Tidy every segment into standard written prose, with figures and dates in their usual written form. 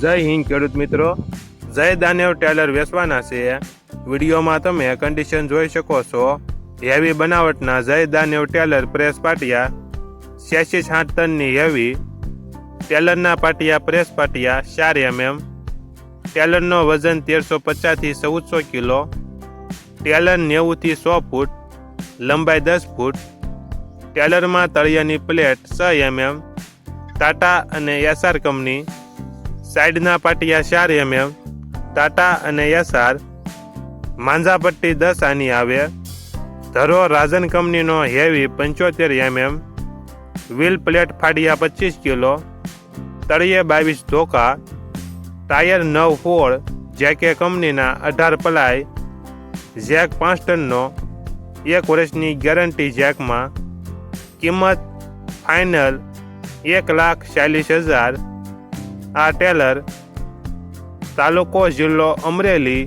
જય હિન્દ ખેડૂત મિત્રો, જય દાનેવ ટેલર વેચવાના છે। વિડીયોમાં તમે કન્ડિશન જોઈ શકો છો। હેવી બનાવટના જય દાનેવ ટેલર પ્રેસ પાટિયા 86-60 ટનની હેવી ટેલરના પાટિયા પ્રેસ પાટિયા 4 mm। ટેલરનો વજન 1350 થી 1400 કિલો। ટેલર 90 થી 100 ફૂટ, લંબાઈ 10 ફૂટ। ટેલરમાં તળિયાની પ્લેટ 6 mm। ટાટા અને એસઆર કંપની। સાઈડના પાટિયા 4 mm। ટાટા અને એસઆર। માંઝાપટ્ટી 10 આની આવે। ધરો રાજન કંપનીનો હેવી 75 mm। વ્હીલ પ્લેટ ફાડિયા 25 કિલો। તળિયે 22 ધોકા। ટાયર 9 ફોળ જેકે કંપનીના 18 પલાય। જેક 5 ટનનો, 1 વર્ષની ગેરંટી જેકમાં। કિંમત ફાઇનલ 1,40,000। આ ટેલર તાલુકો જિલ્લો અમરેલી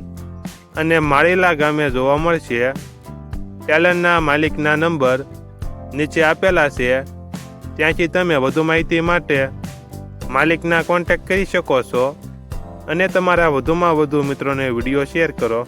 અને માળીલા ગામે જોવા મળશે। ટેલરના માલિકના નંબર નીચે આપેલા છે, ત્યાંથી તમે વધુ માહિતી માટે માલિકના કોન્ટેક્ટ કરી શકો છો અને તમારા વધુમાં વધુ મિત્રોને વિડીયો શેર કરો।